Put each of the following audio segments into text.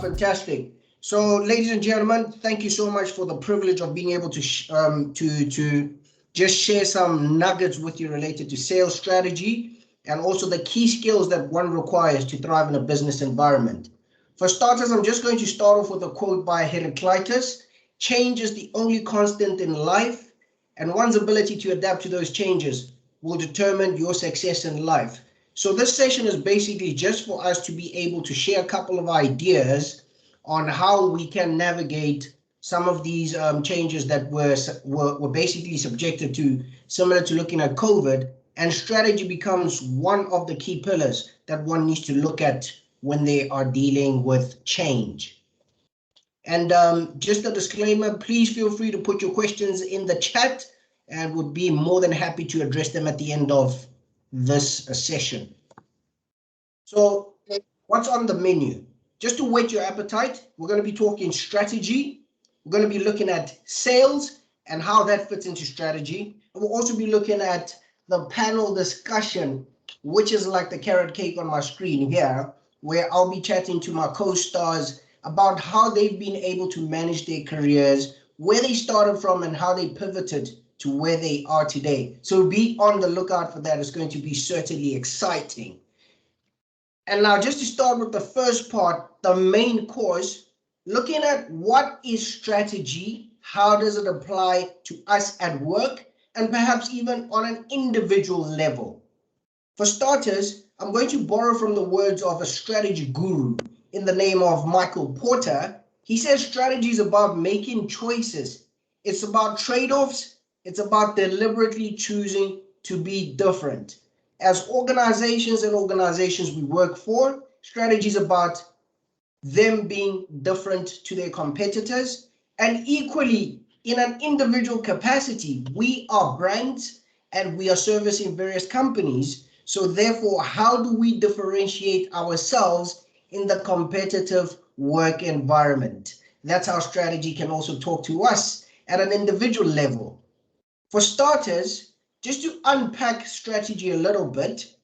fantastic. So, ladies and gentlemen, thank you so much for the privilege of being able to just share some nuggets with you related to sales strategy and also the key skills that one requires to thrive in a business environment. For starters, I'm just going to start off with a quote by Heraclitus: "Change is the only constant in life, and one's ability to adapt to those changes will determine your success in life." So this session is basically just for us to be able to share a couple of ideas on how we can navigate some of these changes that were basically subjected to, similar to looking at COVID, and strategy becomes one of the key pillars that one needs to look at when they are dealing with change. And just a disclaimer, please feel free to put your questions in the chat and would be more than happy to address them at the end of this session. So what's on the menu? Just to whet your appetite, we're going to be talking strategy. We're going to be looking at sales and how that fits into strategy. And we'll also be looking at the panel discussion, which is like the carrot cake on my screen here, where I'll be chatting to my co-stars about how they've been able to manage their careers, where they started from and how they pivoted to where they are today. So be on the lookout for that. It's going to be certainly exciting. And now just to start with the first part, the main course, looking at what is strategy, how does it apply to us at work, and perhaps even on an individual level. For starters, I'm going to borrow from the words of a strategy guru in the name of Michael Porter. He says strategy is about making choices. It's about trade-offs. It's about deliberately choosing to be different. As organizations we work for, strategy is about them being different to their competitors. And equally, in an individual capacity, we are brands and we are servicing various companies. So therefore, how do we differentiate ourselves in the competitive work environment? That's how strategy can also talk to us at an individual level. For starters, just to unpack strategy a little bit,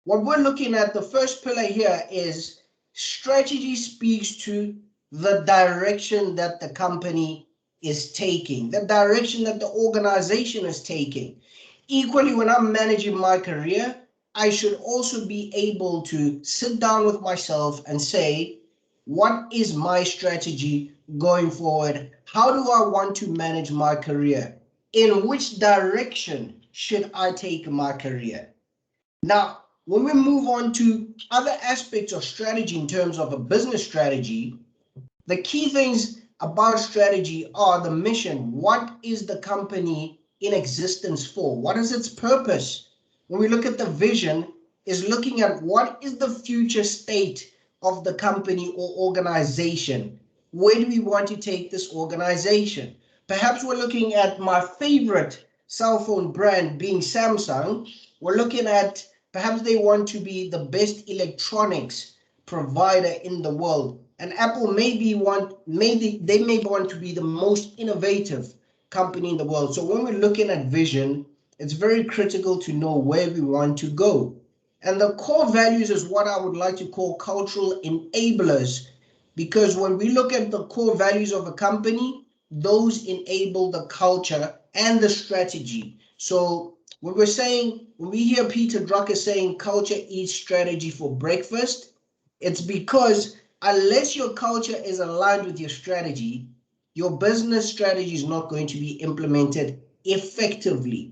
what we're looking at, the first pillar here is strategy speaks to the direction that the company is taking, the direction that the organization is taking. Equally, when I'm managing my career, I should also be able to sit down with myself and say, what is my strategy going forward? How do I want to manage my career? In which direction should I take my career? Now, when we move on to other aspects of strategy in terms of a business strategy, the key things about strategy are the mission. What is the company in existence for? What is its purpose? When we look at the vision, is looking at what is the future state of the company or organization? Where do we want to take this organization? Perhaps we're looking at my favorite cell phone brand being Samsung. We're looking at perhaps they want to be the best electronics provider in the world. And Apple they may want to be the most innovative company in the world. So when we're looking at vision, it's very critical to know where we want to go. And the core values is what I would like to call cultural enablers, because when we look at the core values of a company, those enable the culture and the strategy. So when we hear Peter Drucker saying culture eats strategy for breakfast, it's because unless your culture is aligned with your strategy, your business strategy is not going to be implemented effectively.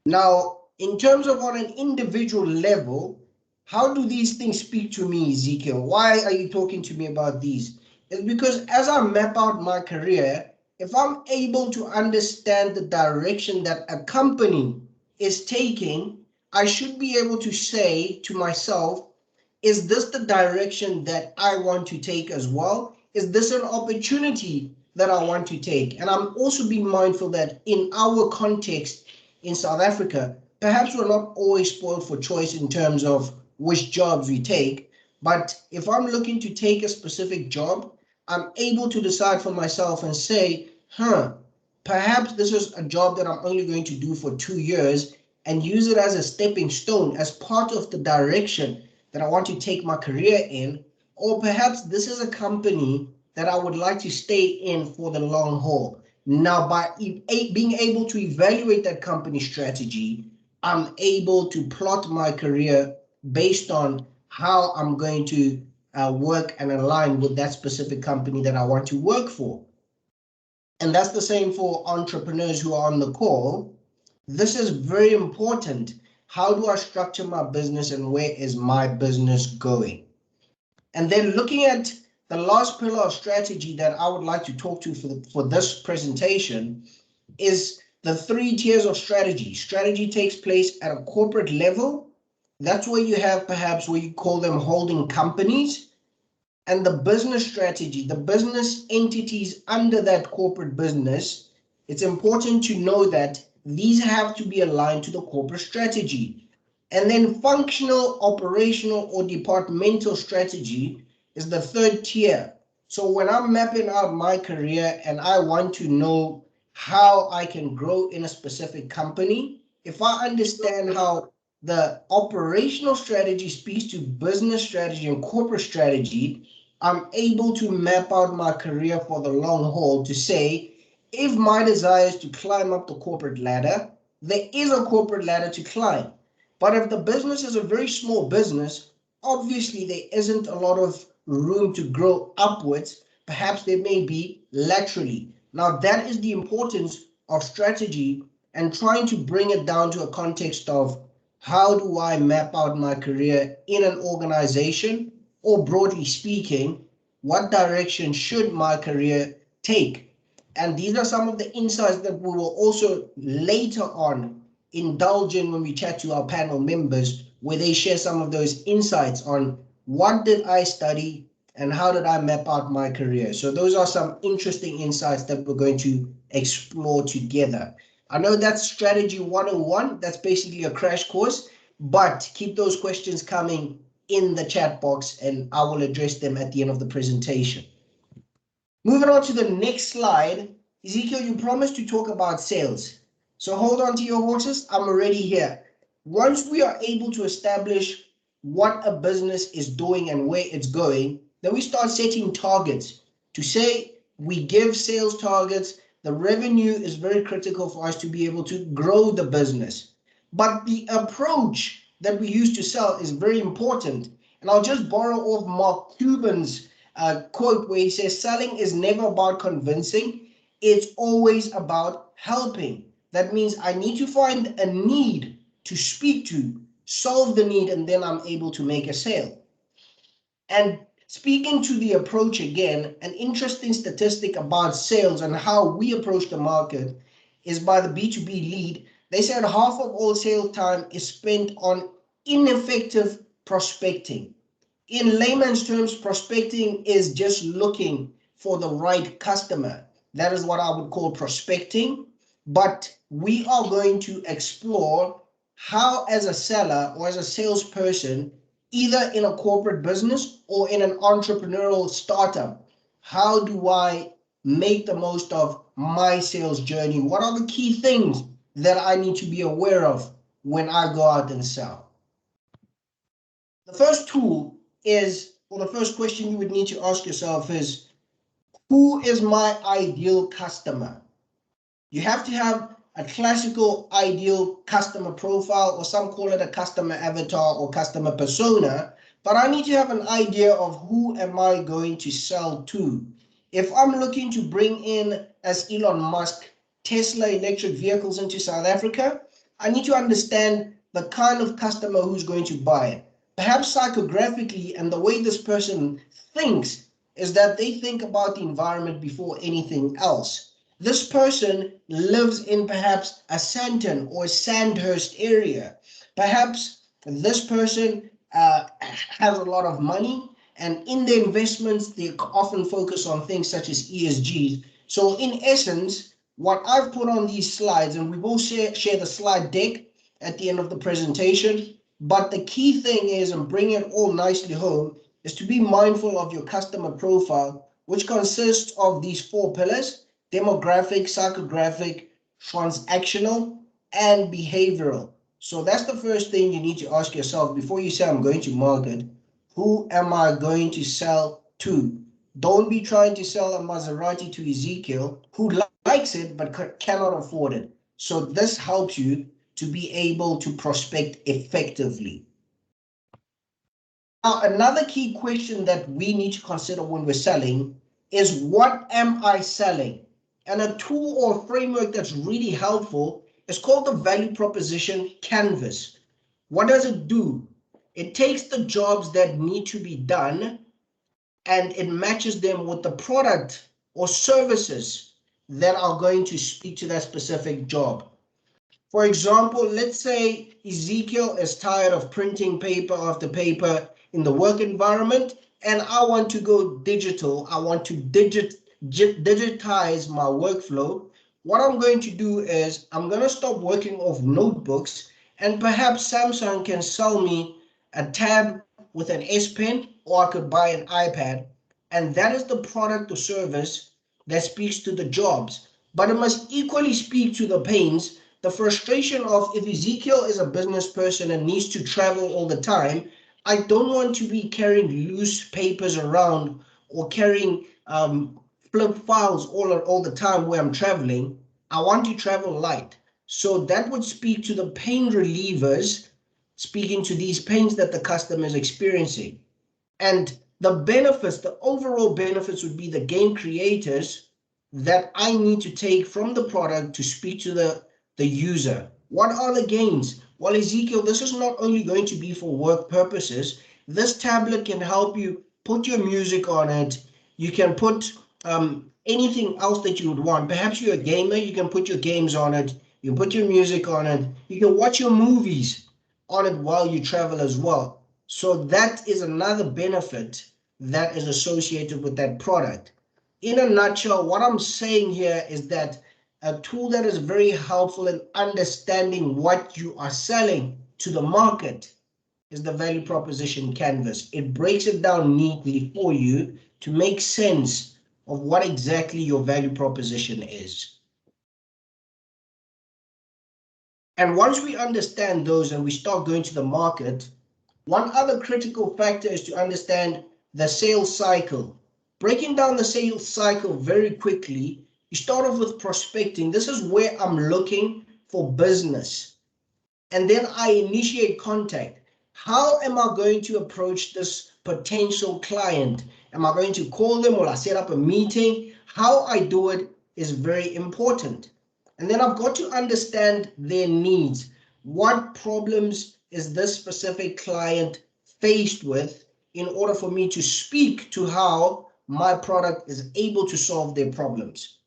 Now, in terms of on an individual level, how do these things speak to me, Ezekiel? Why are you talking to me about these? It's because as I map out my career, if I'm able to understand the direction that a company is taking, I should be able to say to myself, is this the direction that I want to take as well? Is this an opportunity that I want to take? And I'm also being mindful that in our context in South Africa, perhaps we're not always spoiled for choice in terms of which jobs we take. But if I'm looking to take a specific job, I'm able to decide for myself and say, perhaps this is a job that I'm only going to do for 2 years and use it as a stepping stone, as part of the direction that I want to take my career in. Or perhaps this is a company that I would like to stay in for the long haul. Now, by being able to evaluate that company strategy, I'm able to plot my career based on how I'm going to work and align with that specific company that I want to work for. And that's the same for entrepreneurs who are on the call. This is very important. How do I structure my business and where is my business going? And then looking at the last pillar of strategy that I would like to talk to for this presentation is the 3 tiers of strategy. Strategy takes place at a corporate level. That's where you have perhaps what you call them holding companies. And the business strategy, the business entities under that corporate business, it's important to know that these have to be aligned to the corporate strategy. And then functional, operational, or departmental strategy is the 3rd tier. So when I'm mapping out my career and I want to know how I can grow in a specific company, if I understand how the operational strategy speaks to business strategy and corporate strategy, I'm able to map out my career for the long haul to say, if my desire is to climb up the corporate ladder, there is a corporate ladder to climb. But if the business is a very small business, obviously there isn't a lot of room to grow upwards. Perhaps there may be laterally. Now that is the importance of strategy and trying to bring it down to a context of how do I map out my career in an organization, or broadly speaking, what direction should my career take? And these are some of the insights that we will also later on indulge in when we chat to our panel members, where they share some of those insights on what did I study and how did I map out my career. So those are some interesting insights that we're going to explore together. I know that's strategy 101. That's basically a crash course, but keep those questions coming in the chat box and I will address them at the end of the presentation. Moving on to the next slide, Ezekiel, you promised to talk about sales. So hold on to your horses, I'm already here. Once we are able to establish what a business is doing and where it's going, then we start setting targets to say we give sales targets. The revenue is very critical for us to be able to grow the business. But the approach that we use to sell is very important. And I'll just borrow off Mark Cuban's quote where he says, selling is never about convincing, it's always about helping. That means I need to find a need to speak to, solve the need, and then I'm able to make a sale. And speaking to the approach again, an interesting statistic about sales and how we approach the market is by the B2B lead. They said half of all sales time is spent on ineffective prospecting. In layman's terms, prospecting is just looking for the right customer. That is what I would call prospecting. But we are going to explore how, as a seller or as a salesperson, either in a corporate business or in an entrepreneurial startup, how do I make the most of my sales journey? What are the key things that I need to be aware of when I go out and sell? The first tool is, or the first question you would need to ask yourself is, who is my ideal customer? You have to have a classical ideal customer profile, or some call it a customer avatar or customer persona, but I need to have an idea of who am I going to sell to. If I'm looking to bring in, as Elon Musk, Tesla electric vehicles into South Africa, I need to understand the kind of customer who's going to buy it. Perhaps psychographically, and the way this person thinks is that they think about the environment before anything else. This person lives in perhaps a Sandton or Sandhurst area. Perhaps this person has a lot of money, and in their investments, they often focus on things such as ESG. So in essence, what I've put on these slides, and we will share the slide deck at the end of the presentation, but the key thing is, and bring it all nicely home, is to be mindful of your customer profile, which consists of these 4 pillars: demographic, psychographic, transactional, and behavioral. So that's the first thing you need to ask yourself before you say, I'm going to market. Who am I going to sell to? Don't be trying to sell a Maserati to Ezekiel who likes it but cannot afford it. So this helps you to be able to prospect effectively. Now, another key question that we need to consider when we're selling is, what am I selling? And a tool or framework that's really helpful is called the value proposition canvas. What does it do? It takes the jobs that need to be done and it matches them with the product or services that are going to speak to that specific job. For example, let's say Ezekiel is tired of printing paper after paper in the work environment, and I want to go digital. I want to digitize my workflow. What I'm going to do is I'm going to stop working off notebooks, and perhaps Samsung can sell me a tab with an S Pen, or I could buy an iPad. And that is the product or service that speaks to the jobs. But it must equally speak to the pains, the frustration of, if Ezekiel is a business person and needs to travel all the time, I don't want to be carrying loose papers around or carrying flip files all the time where I'm traveling. I want to travel light. So that would speak to the pain relievers, speaking to these pains that the customer is experiencing. And the benefits, the overall benefits would be the game creators that I need to take from the product to speak to the user. What are the gains? Well, Ezekiel, this is not only going to be for work purposes. This tablet can help you put your music on it. You can put anything else that you would want. Perhaps you're a gamer, you can put your games on it. You can put your music on it. You can watch your movies on it while you travel as well. So that is another benefit that is associated with that product. In a nutshell, what I'm saying here is that a tool that is very helpful in understanding what you are selling to the market is the value proposition canvas. It breaks it down neatly for you to make sense of what exactly your value proposition is. And once we understand those and we start going to the market, one other critical factor is to understand the sales cycle. Breaking down the sales cycle very quickly, you start off with prospecting. This is where I'm looking for business. And then I initiate contact. How am I going to approach this potential client? Am I going to call them? Will I set up a meeting? How I do it is very important. And then I've got to understand their needs. What problems is this specific client faced with in order for me to speak to how my product is able to solve their problems?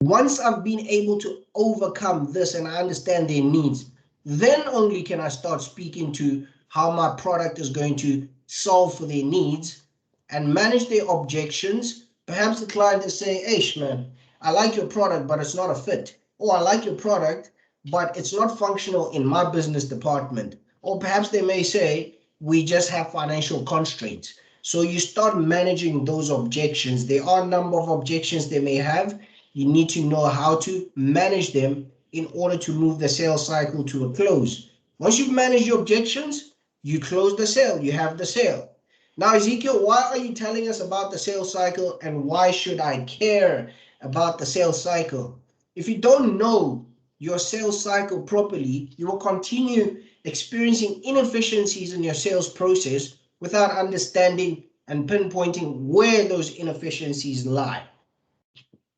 Once I've been able to overcome this and I understand their needs, then only can I start speaking to how my product is going to solve for their needs and manage their objections. Perhaps the client is saying, hey, man, I like your product, but it's not a fit. Or I like your product, but it's not functional in my business department. Or perhaps they may say, we just have financial constraints. So you start managing those objections. There are a number of objections they may have. You need to know how to manage them in order to move the sales cycle to a close. Once you've managed your objections, you close the sale, you have the sale. Now, Ezekiel, why are you telling us about the sales cycle and why should I care about the sales cycle? If you don't know your sales cycle properly, you will continue experiencing inefficiencies in your sales process without understanding and pinpointing where those inefficiencies lie.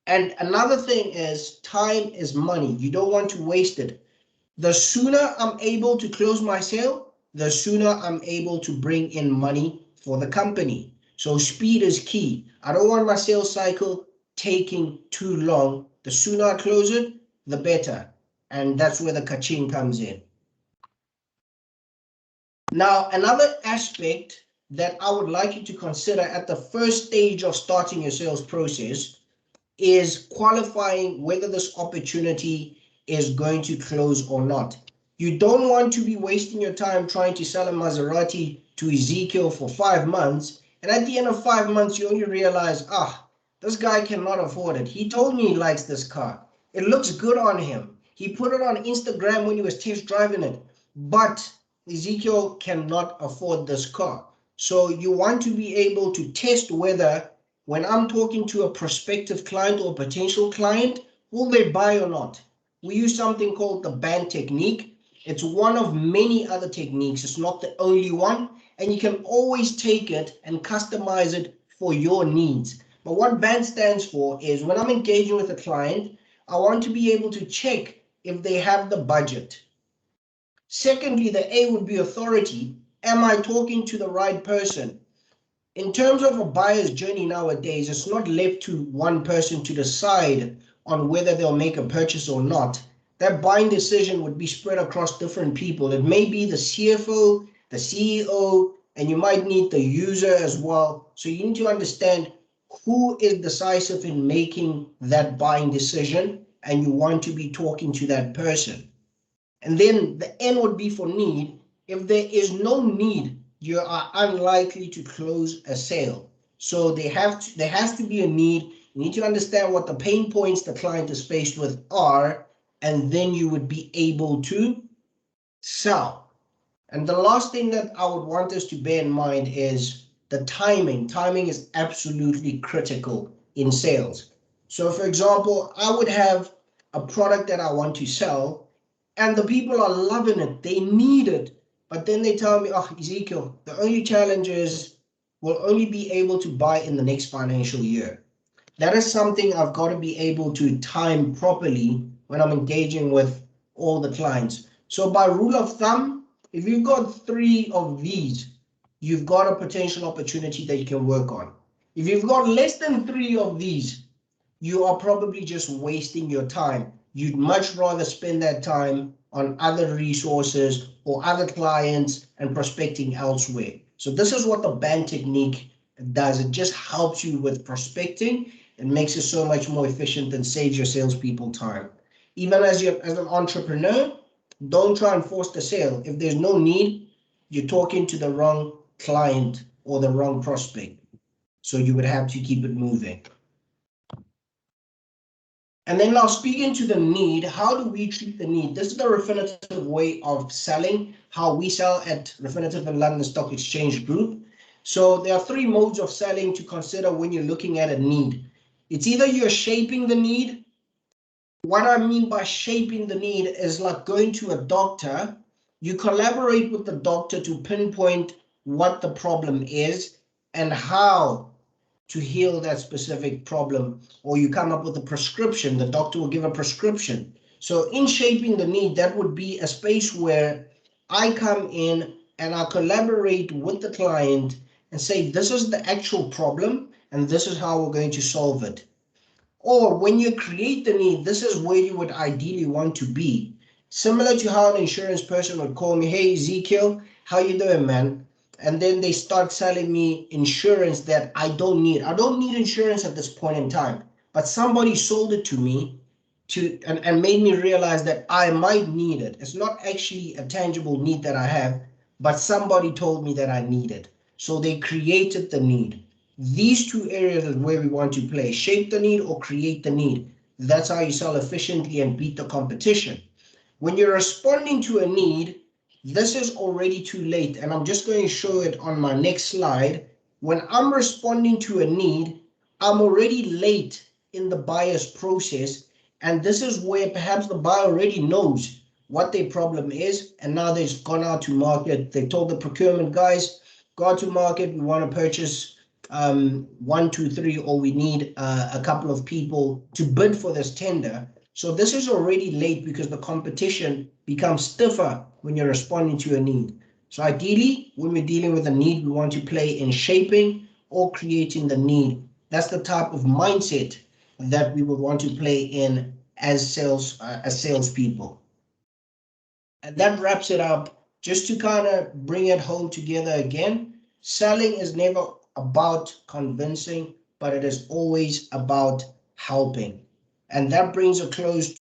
And another thing is, time is money. You don't want to waste it. The sooner I'm able to close my sale, the sooner I'm able to bring in money for the company. So speed is key. I don't want my sales cycle taking too long. The sooner I close it, the better. And that's where the ka-ching comes in. Now, another aspect that I would like you to consider at the first stage of starting your sales process is qualifying whether this opportunity is going to close or not. You don't want to be wasting your time trying to sell a Maserati to Ezekiel for 5 months, and at the end of 5 months you only realize, this guy cannot afford it. He told me he likes this car. It looks good on him. He put it on Instagram when he was test driving it, but Ezekiel cannot afford this car. So you want to be able to test whether when I'm talking to a prospective client or potential client, will they buy or not? We use something called the band technique. It's one of many other techniques. It's not the only one, and you can always take it and customize it for your needs. But what band stands for is when I'm engaging with a client, I want to be able to check if they have the budget. Secondly, the A would be authority. Am I talking to the right person? In terms of a buyer's journey nowadays, it's not left to one person to decide on whether they'll make a purchase or not. That buying decision would be spread across different people. It may be the CFO, the CEO, and you might need the user as well. So you need to understand who is decisive in making that buying decision, and you want to be talking to that person. And then the N would be for need. If there is no need, you are unlikely to close a sale. So there has to be a need. You need to understand what the pain points the client is faced with are, and then you would be able to sell. And the last thing that I would want us to bear in mind is the timing. Timing is absolutely critical in sales. So for example, I would have a product that I want to sell, and the people are loving it. They need it. But then they tell me, oh, Ezekiel, the only challenge is we'll only be able to buy in the next financial year. That is something I've got to be able to time properly when I'm engaging with all the clients. So by rule of thumb, if you've got 3 of these, you've got a potential opportunity that you can work on. If you've got less than 3 of these, you are probably just wasting your time. You'd much rather spend that time on other resources or other clients and prospecting elsewhere. So this is what the band technique does. It just helps you with prospecting and makes it so much more efficient and saves your salespeople time. Even as an entrepreneur, don't try and force the sale. If there's no need, you're talking to the wrong client or the wrong prospect. So you would have to keep it moving. And then now speaking to the need, how do we treat the need? This is the Refinitiv way of selling, how we sell at Refinitiv and London Stock Exchange Group. So there are 3 modes of selling to consider when you're looking at a need. It's either you're shaping the need. What I mean by shaping the need is like going to a doctor. You collaborate with the doctor to pinpoint what the problem is and how to heal that specific problem, or you come up with a prescription. The doctor will give a prescription. So in shaping the need, that would be a space where I come in and I collaborate with the client and say, this is the actual problem and this is how we're going to solve it. Or when you create the need, this is where you would ideally want to be. Similar to how an insurance person would call me, hey, Ezekiel, how you doing, man? And then they start selling me insurance that I don't need. I don't need insurance at this point in time, but somebody sold it to me and made me realize that I might need it. It's not actually a tangible need that I have, but somebody told me that I need it. So they created the need. These 2 areas is where we want to play. Shape the need or create the need. That's how you sell efficiently and beat the competition. When you're responding to a need, this is already too late, and I'm just going to show it on my next slide. When I'm responding to a need, I'm already late in the buyer's process, and this is where perhaps the buyer already knows what their problem is, and now they've gone out to market. They told the procurement guys, go out to market, we want to purchase 1, 2, 3, or we need a couple of people to bid for this tender. So this is already late because the competition becomes stiffer when you're responding to a need. So ideally, when we're dealing with a need, we want to play in shaping or creating the need. That's the type of mindset that we would want to play in as salespeople. And that wraps it up. Just to kind of bring it home together again, selling is never about convincing, but it is always about helping. And that brings a close